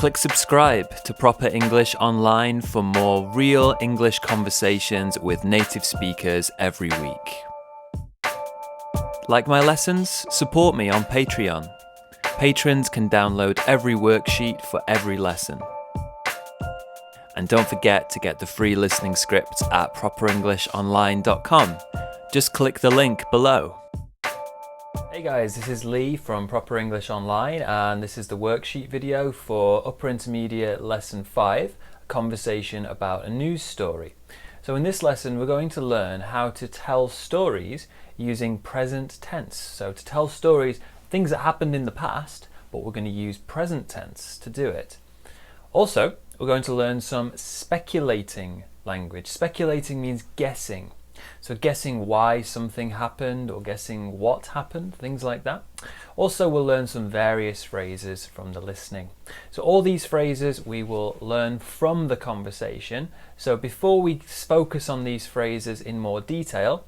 Click subscribe to Proper English Online for more real English conversations with native speakers every week. Like my lessons? Support me on Patreon. Patrons can download every worksheet for every lesson. And don't forget to get the free listening scripts at properenglishonline.com. Just click the link below. Hey guys, this is Lee from Proper English Online, and this is the worksheet video for Upper Intermediate Lesson 5, a conversation about a news story. So in this lesson we're going to learn how to tell stories using present tense. So to tell stories, things that happened in the past, but we're going to use present tense to do it. Also, we're going to learn some speculating language. Speculating means guessing. So guessing why something happened or guessing what happened, things like that. Also, we'll learn some various phrases from the listening. So all these phrases we will learn from the conversation. So before we focus on these phrases in more detail,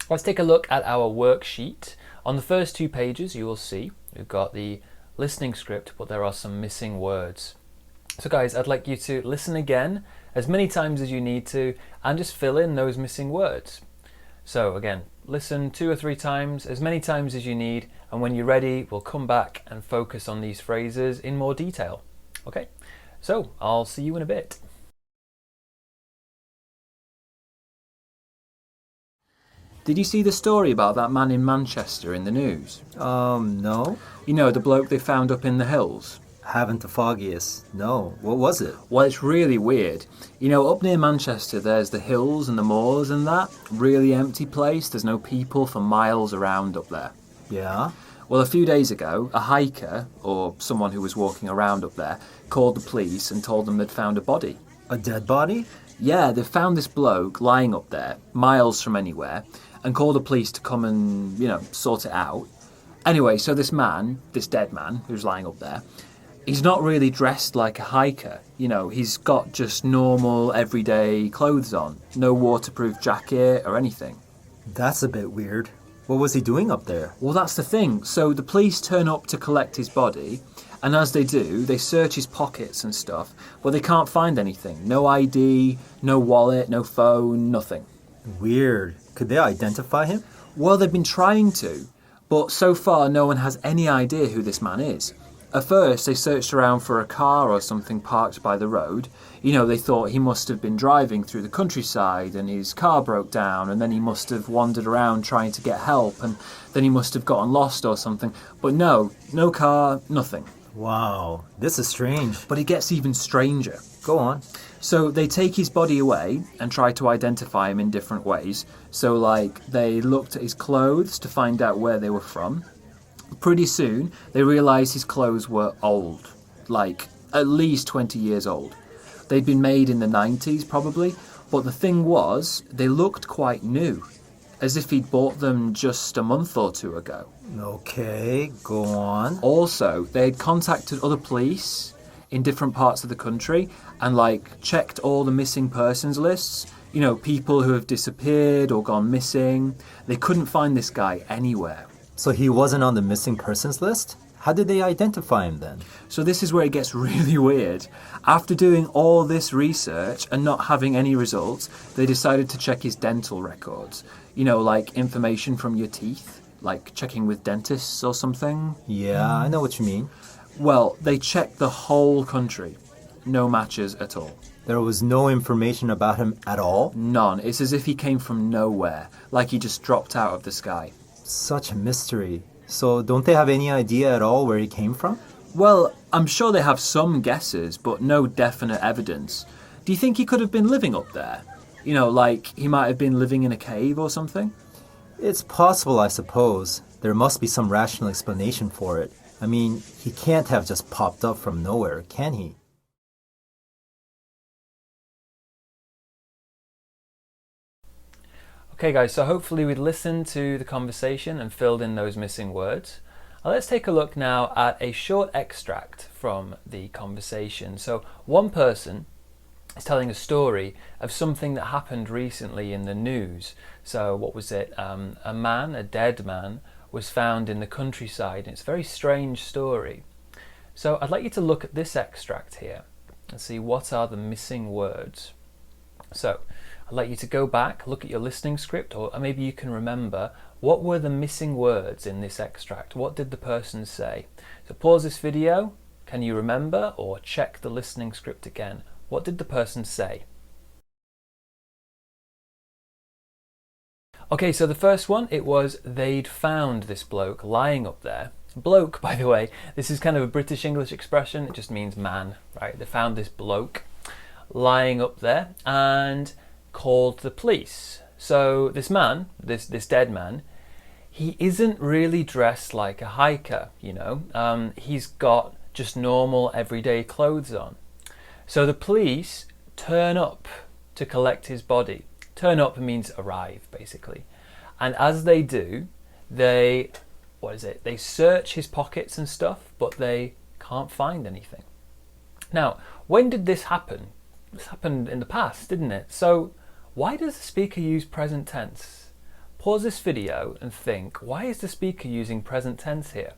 let's take a look at our worksheet. On the first 2 pages you will see we've got the listening script, but there are some missing words. So guys, I'd like you to listen again as many times as you need to and just fill in those missing words. So again, listen 2 or 3 times, as many times as you need, and when you're ready, we'll come back and focus on these phrases in more detail. Okay, so I'll see you in a bit. Did you see the story about that man in Manchester in the news? No. You know, the bloke they found up in the hills? Haven't the foggiest. No. What was it? Well, it's really weird. You know, up near Manchester, there's the hills and the moors and that. Really empty place. There's no people for miles around up there. Yeah? Well, a few days ago, a hiker, or someone who was walking around up there, called the police and told them they'd found a body. A dead body? Yeah, they found this bloke lying up there, miles from anywhere, and called the police to come and, sort it out. Anyway, so this man, this dead man, who's lying up there, he's not really dressed like a hiker. You know, he's got just normal, everyday clothes on. No waterproof jacket or anything. That's a bit weird. What was he doing up there? Well, that's the thing. So the police turn up to collect his body, and as they do, they search his pockets and stuff, but they can't find anything. No ID, no wallet, no phone, nothing. Weird. Could they identify him? Well, they've been trying to, but so far no one has any idea who this man is. At first, they searched around for a car or something parked by the road. You know, they thought he must have been driving through the countryside and his car broke down, and then he must have wandered around trying to get help, and then he must have gotten lost or something. But no car, nothing. Wow, this is strange. But it gets even stranger. Go on. So they take his body away and try to identify him in different ways. So they looked at his clothes to find out where they were from. Pretty soon, they realised his clothes were old, at least 20 years old. They'd been made in the 90s probably, but the thing was, they looked quite new, as if he'd bought them just a month or 2 ago. Okay, go on. Also, they'd contacted other police in different parts of the country and checked all the missing persons lists. You know, people who have disappeared or gone missing. They couldn't find this guy anywhere. So he wasn't on the missing persons list? How did they identify him then? So this is where it gets really weird. After doing all this research and not having any results, they decided to check his dental records. You know, information from your teeth, checking with dentists or something. Yeah, I know what you mean. Well, they checked the whole country. No matches at all. There was no information about him at all? None. It's as if he came from nowhere, like he just dropped out of the sky. Such a mystery. So don't they have any idea at all where he came from? Well, I'm sure they have some guesses, but no definite evidence. Do you think he could have been living up there? You know, he might have been living in a cave or something? It's possible, I suppose. There must be some rational explanation for it. I mean, he can't have just popped up from nowhere, can he? Okay guys, so hopefully we listened to the conversation and filled in those missing words. Let's take a look now at a short extract from the conversation. So one person is telling a story of something that happened recently in the news. So what was it? A dead man, was found in the countryside, and it's a very strange story. So I'd like you to look at this extract here and see what are the missing words. So I'd like you to go back, look at your listening script, or maybe you can remember what were the missing words in this extract. What did the person say? So pause this video. Can you remember, or check the listening script again? What did the person say? Okay, so the first one, it was they'd found this bloke lying up there. Bloke, by the way, this is kind of a British English expression. It just means man, right? They found this bloke lying up there and called the police. So this man, this dead man, he isn't really dressed like a hiker, you know. He's got just normal everyday clothes on. So the police turn up to collect his body. Turn up means arrive, basically. And as they do, they search his pockets and stuff, but they can't find anything. Now, when did this happen? This happened in the past, didn't it? So why does the speaker use present tense? Pause this video and think, why is the speaker using present tense here?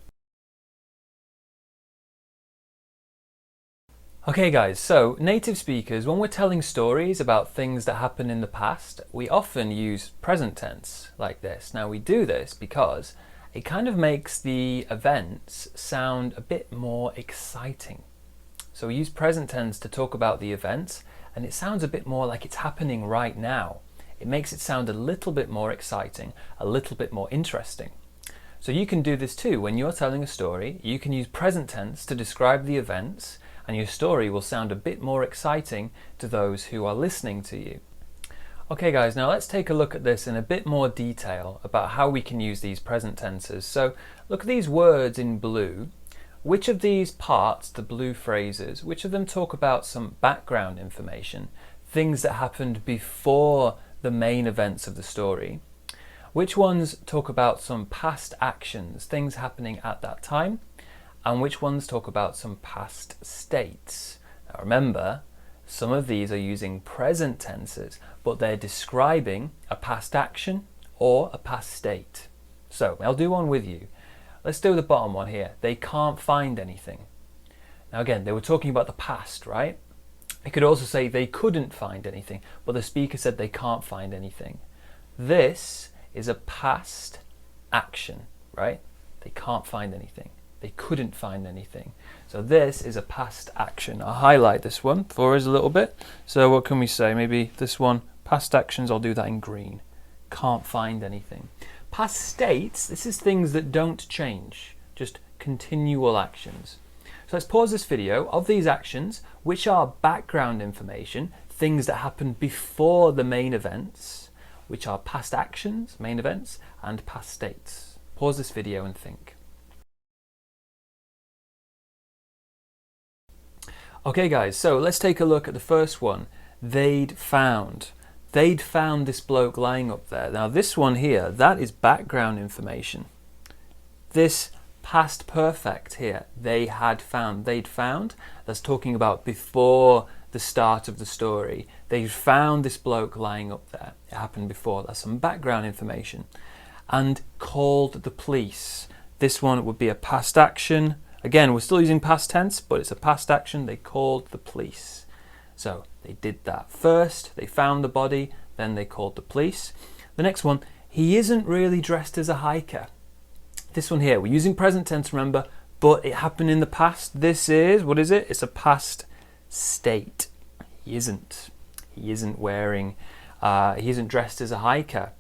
Okay guys, so native speakers, when we're telling stories about things that happened in the past, we often use present tense like this. Now we do this because it kind of makes the events sound a bit more exciting. So we use present tense to talk about the events, and it sounds a bit more like it's happening right now. It makes it sound a little bit more exciting, a little bit more interesting. So you can do this too. When you're telling a story, you can use present tense to describe the events, and your story will sound a bit more exciting to those who are listening to you. Okay guys, now let's take a look at this in a bit more detail about how we can use these present tenses. So look at these words in blue. Which of these parts, the blue phrases, which of them talk about some background information, things that happened before the main events of the story? Which ones talk about some past actions, things happening at that time? And which ones talk about some past states? Now remember, some of these are using present tenses, but they're describing a past action or a past state. So I'll do one with you. Let's do the bottom one here. They can't find anything. Now again, they were talking about the past, right? You could also say they couldn't find anything, but the speaker said they can't find anything. This is a past action, right? They can't find anything. They couldn't find anything. So this is a past action. I'll highlight this one for us a little bit. So what can we say? Maybe this one, past actions, I'll do that in green. Can't find anything. Past states, this is things that don't change, just continual actions. So let's pause this video. Of these actions, which are background information, things that happened before the main events, which are past actions, main events, and past states. Pause this video and think. Okay guys, so let's take a look at the first one. They'd found this bloke lying up there. Now this one here, that is background information. This past perfect here, they'd found, that's talking about before the start of the story. They found this bloke lying up there. It happened before. That's some background information. And called the police. This one would be a past action. Again, we're still using past tense, but it's a past action. They called the police. So they did that first. They found the body, then they called the police. The next one, he isn't really dressed as a hiker. This one here, we're using present tense, remember, but it happened in the past. This is, what is it? It's a past state. He isn't wearing, he isn't dressed as a hiker.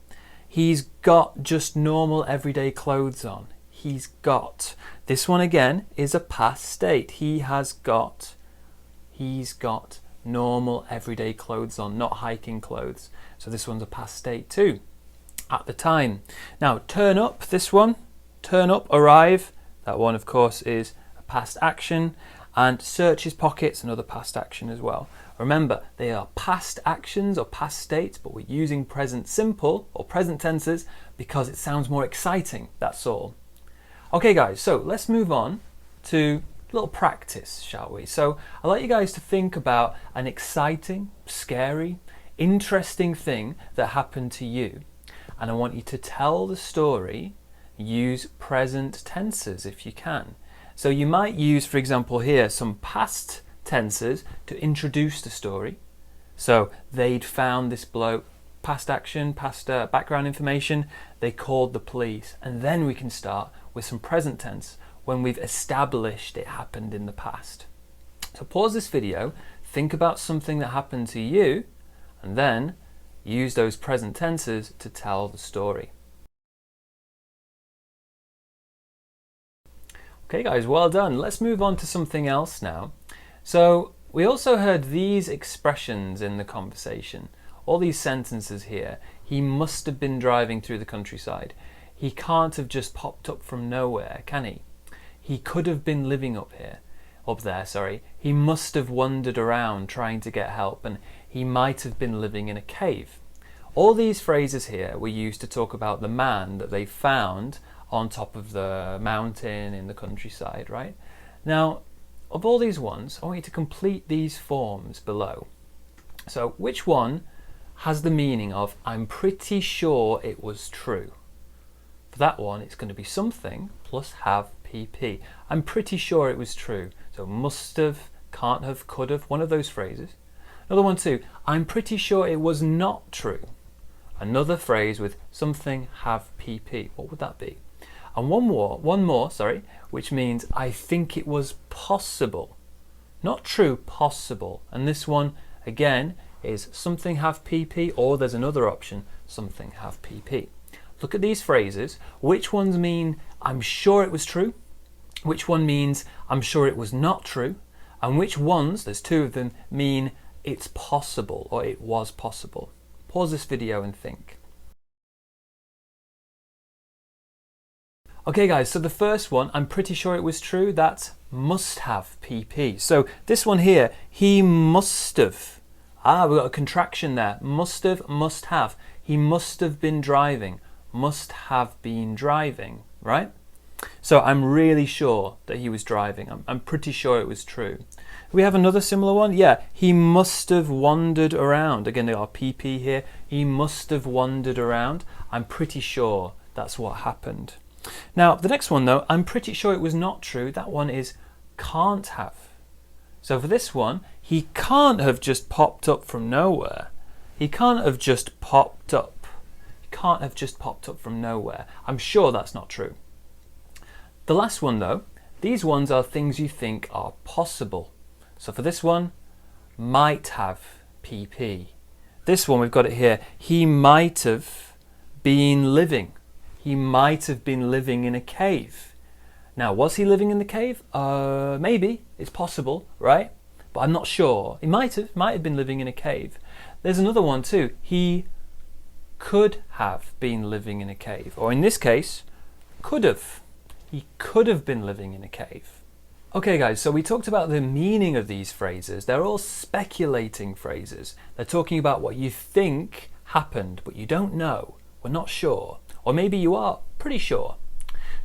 He's got just normal everyday clothes on. He's got. This one again is a past state. He's got normal everyday clothes on, not hiking clothes. So this one's a past state too, at the time. Now turn up, this one, turn up, arrive. That one of course is a past action. And search his pockets, another past action as well. Remember, they are past actions or past states, but we're using present simple or present tenses because it sounds more exciting, that's all. Okay guys, so let's move on to a little practice, shall we? So I'd like you guys to think about an exciting, scary, interesting thing that happened to you. And I want you to tell the story, use present tenses if you can. So you might use, for example, here some past tenses to introduce the story. So they'd found this bloke, past action, past background information, they called the police. And then we can start with some present tense when we've established it happened in the past. So pause this video, think about something that happened to you, and then use those present tenses to tell the story. Okay guys, well done. Let's move on to something else now. So we also heard these expressions in the conversation. All these sentences here. He must have been driving through the countryside. He can't have just popped up from nowhere, can he? He could have been living up there. He must have wandered around trying to get help, and he might have been living in a cave. All these phrases here were used to talk about the man that they found on top of the mountain in the countryside, right? Now, of all these ones, I want you to complete these forms below. So, which one has the meaning of I'm pretty sure it was true? For that one, it's going to be something plus have PP. I'm pretty sure it was true. So must have, can't have, could have, one of those phrases. Another one too, I'm pretty sure it was not true. Another phrase with something have PP. What would that be? And one more, which means I think it was possible. Not true, possible. And this one, again, is something have PP, or there's another option, something have PP. Look at these phrases. Which ones mean I'm sure it was true? Which one means I'm sure it was not true? And which ones, there's two of them, mean it's possible or it was possible? Pause this video and think. Okay guys, so the first one, I'm pretty sure it was true, that's must have PP. So this one here, he must have. We've got a contraction there. Must have, must have. He must have been driving. Must have been driving, right? So I'm really sure that he was driving. I'm pretty sure it was true. We have another similar one. Yeah, he must have wandered around. Again, there are PP here. He must have wandered around. I'm pretty sure that's what happened. Now, the next one though, I'm pretty sure it was not true. That one is can't have. So for this one, he can't have just popped up from nowhere. He can't have just popped up. Can't have just popped up from nowhere. I'm sure that's not true. The last one though, these ones are things you think are possible. So for this one, might have PP. This one, we've got it here. He might have been living. He might have been living in a cave. Now, was he living in the cave? Maybe. It's possible, right? But I'm not sure. He might have been living in a cave. There's another one too. He could have been living in a cave, or in this case, could have. He could have been living in a cave. Okay guys, so we talked about the meaning of these phrases. They're all speculating phrases. They're talking about what you think happened, but you don't know. We're not sure. Or maybe you are pretty sure.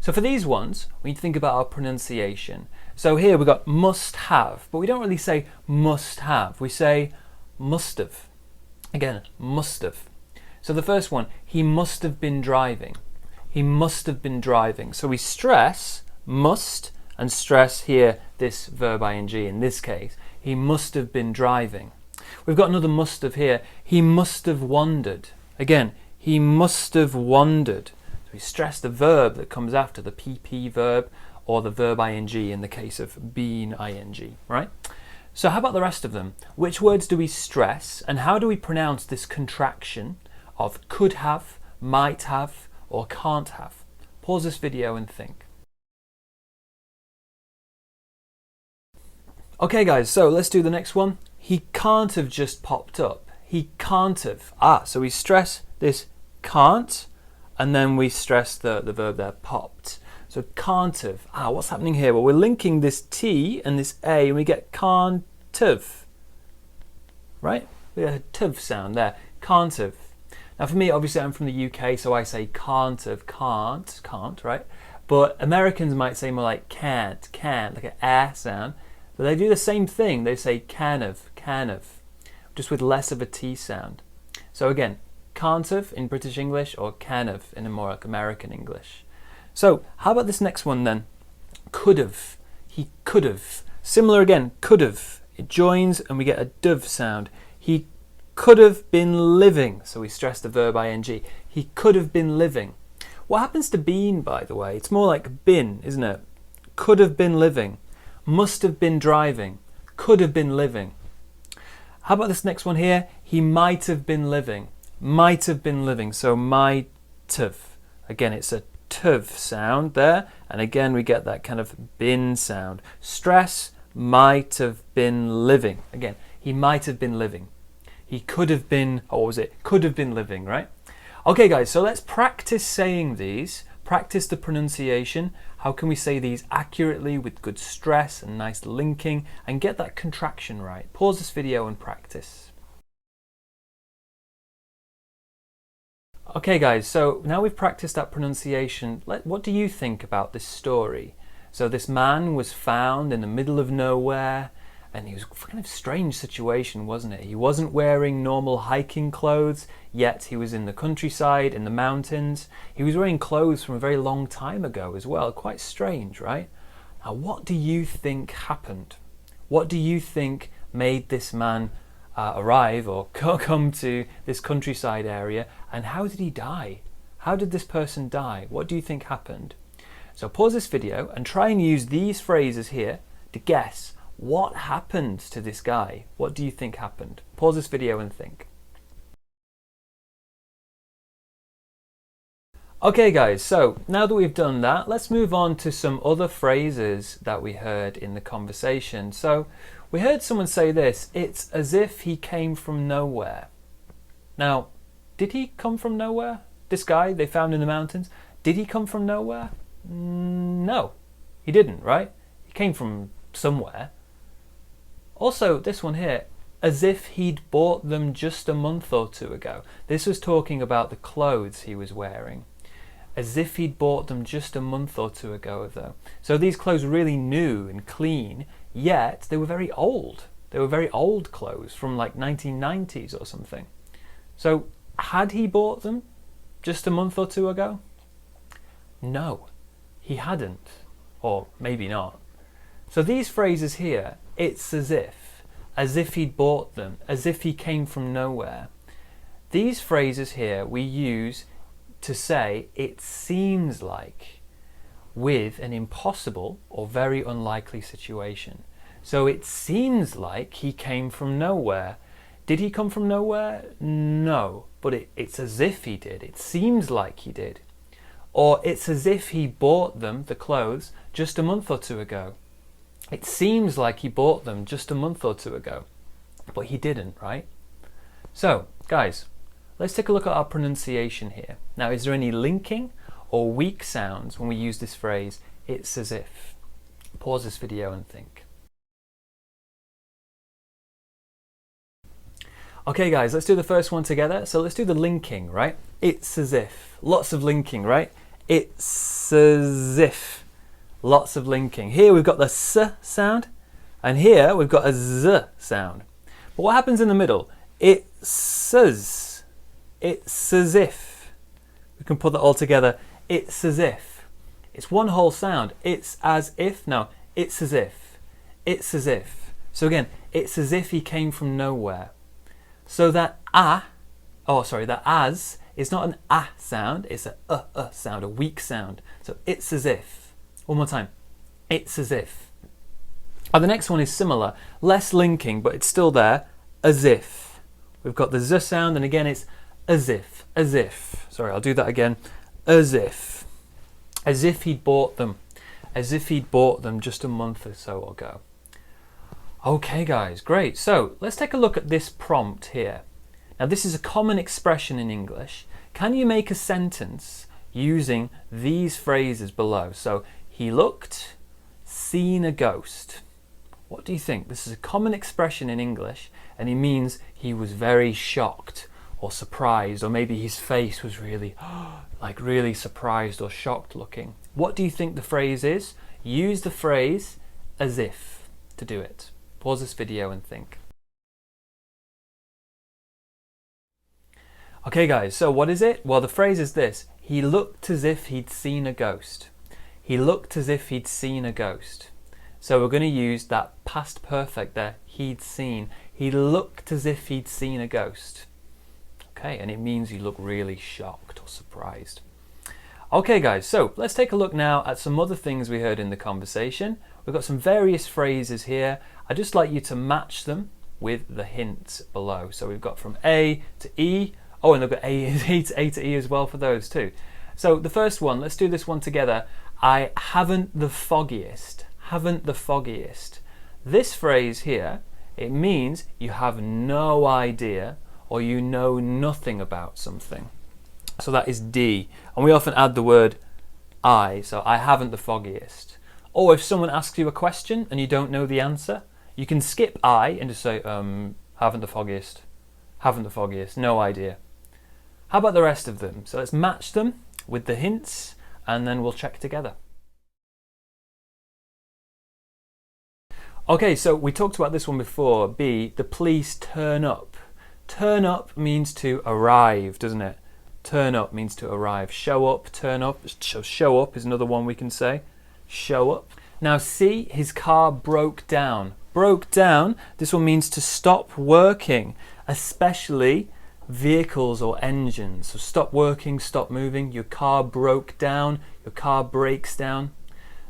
So for these ones, we need to think about our pronunciation. So here we've got must have, but we don't really say must have. We say must have. Again, must have. So the first one, he must have been driving. He must have been driving. So we stress must and stress here this verb ing in this case. He must have been driving. We've got another must have here. He must have wandered. Again, he must have wandered. So we stress the verb that comes after the PP verb or the verb ing in the case of being ing, right? So how about the rest of them? Which words do we stress and how do we pronounce this contraction of could have, might have, or can't have? Pause this video and think. Okay guys, so let's do the next one. He can't have just popped up. He can't have. So we stress this can't and then we stress the verb there, popped. So can't have. What's happening here? Well, we're linking this T and this A and we get can't have. Right? We get a tv sound there. Can't have. Now for me, obviously I'm from the UK, so I say can't have, can't, right? But Americans might say more like can't, like an air sound. But they do the same thing. They say can have, just with less of a T sound. So again, can't have in British English or can have in a more like American English. So how about this next one then? Could have. He could have. Similar again, could have. It joins and we get a dov sound. He could have been living. So we stress the verb ing. He could have been living. What happens to been, by the way? It's more like been, isn't it? Could have been living. Must have been driving. Could have been living. How about this next one here? He might have been living. Might have been living. So might have. Again, it's a tv sound there. And again, we get that kind of been sound. Stress, might have been living. Again, he might have been living. He could have been, oh, what was it? Could have been living, right? Okay, guys, so let's practice saying these. Practice the pronunciation. How can we say these accurately with good stress and nice linking and get that contraction right? Pause this video and practice. Okay, guys, so now we've practiced that pronunciation. What do you think about this story? So this man was found in the middle of nowhere, and he was a kind of strange situation, wasn't it? He wasn't wearing normal hiking clothes, yet he was in the countryside, in the mountains. He was wearing clothes from a very long time ago as well. Quite strange, right? Now, what do you think happened? What do you think made this man arrive or come to this countryside area? And how did he die? How did this person die? What do you think happened? So pause this video and try and use these phrases here to guess what happened to this guy. What do you think happened? Pause this video and think. Okay, guys, so now that we've done that, let's move on to some other phrases that we heard in the conversation. So we heard someone say this: it's as if he came from nowhere. Now, did he come from nowhere? This guy they found in the mountains, did he come from nowhere? No, he didn't, right? He came from somewhere. Also, this one here, as if he'd bought them just a month or two ago. This was talking about the clothes he was wearing. As if he'd bought them just a month or two ago, though. So these clothes were really new and clean, yet they were very old. They were very old clothes from like 1990s or something. So had he bought them just a month or two ago? No, he hadn't. Or maybe not. So these phrases here, it's as if he'd bought them, as if he came from nowhere. These phrases here we use to say it seems like with an impossible or very unlikely situation. So it seems like he came from nowhere. Did he come from nowhere? No, but it's as if he did. It seems like he did. Or it's as if he bought them, the clothes, just a month or two ago. It seems like he bought them just a month or two ago, but he didn't, right? So, guys, let's take a look at our pronunciation here. Now, is there any linking or weak sounds when we use this phrase, it's as if? Pause this video and think. Okay, guys, let's do the first one together. So let's do the linking, right? It's as if. Lots of linking, right? It's as if. Lots of linking. Here we've got the s sound, and here we've got a z sound. But what happens in the middle? It's as. It's as if. We can put that all together. It's as if. It's one whole sound. It's as if. No, it's as if. It's as if. So again, it's as if he came from nowhere. So that that as is not an ah sound, it's a sound, a weak sound. So it's as if. One more time. It's as if. And the next one is similar, less linking, but it's still there. As if. We've got the z sound, and again it's as if. As if. Sorry, I'll do that again. As if. As if he'd bought them. As if he'd bought them just a month or so ago. Okay, guys, great. So let's take a look at this prompt here. Now, this is a common expression in English. Can you make a sentence using these phrases below? So, he looked, seen a ghost. What do you think? This is a common expression in English, and it means he was very shocked or surprised, or maybe his face was really, really surprised or shocked looking. What do you think the phrase is? Use the phrase as if to do it. Pause this video and think. Okay, guys, so what is it? Well, the phrase is this: he looked as if he'd seen a ghost. He looked as if he'd seen a ghost. So we're going to use that past perfect there, he'd seen. He looked as if he'd seen a ghost. Okay, and it means you look really shocked or surprised. Okay guys, so let's take a look now at some other things we heard in the conversation. We've got some various phrases here. I'd just like you to match them with the hints below. So we've got from A to E. Oh, and I've got A to E as well for those too. So the first one, let's do this one together. I haven't the foggiest. Haven't the foggiest. This phrase here, it means you have no idea or you know nothing about something. So that is D. And we often add the word I. So I haven't the foggiest. Or if someone asks you a question and you don't know the answer, you can skip I and just say, haven't the foggiest. Haven't the foggiest. No idea. How about the rest of them? So let's match them with the hints and then we'll check together. Okay, so we talked about this one before. B, the police turn up. Turn up means to arrive, doesn't it? Turn up means to arrive. Show up, turn up. Show up is another one we can say. Show up. Now C, his car broke down. Broke down, this one means to stop working, especially vehicles or engines. So stop working, stop moving. Your car broke down, your car breaks down.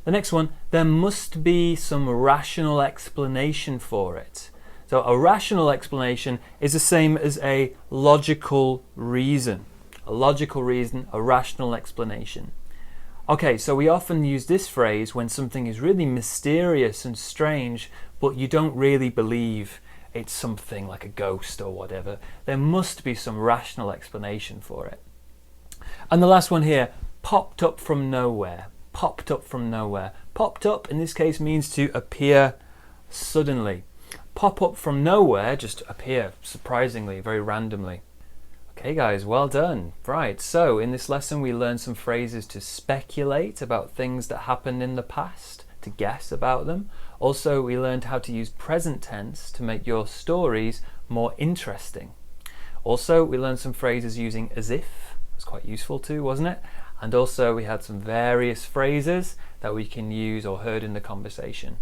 The next one, there must be some rational explanation for it. So a rational explanation is the same as a logical reason. A logical reason, a rational explanation. Okay, so we often use this phrase when something is really mysterious and strange, but you don't really believe it's something like a ghost or whatever. There must be some rational explanation for it. And the last one here, popped up from nowhere. Popped up from nowhere. Popped up in this case means to appear suddenly. Pop up from nowhere, just appear surprisingly, very randomly. Okay guys, well done. Right, so in this lesson we learned some phrases to speculate about things that happened in the past, to guess about them. Also, we learned how to use present tense to make your stories more interesting. Also, we learned some phrases using as if. It was quite useful too, wasn't it? And also we had some various phrases that we can use or heard in the conversation.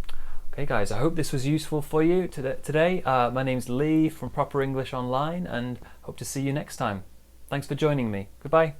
Okay guys, I hope this was useful for you today. My name's Lee from Proper English Online and hope to see you next time. Thanks for joining me. Goodbye.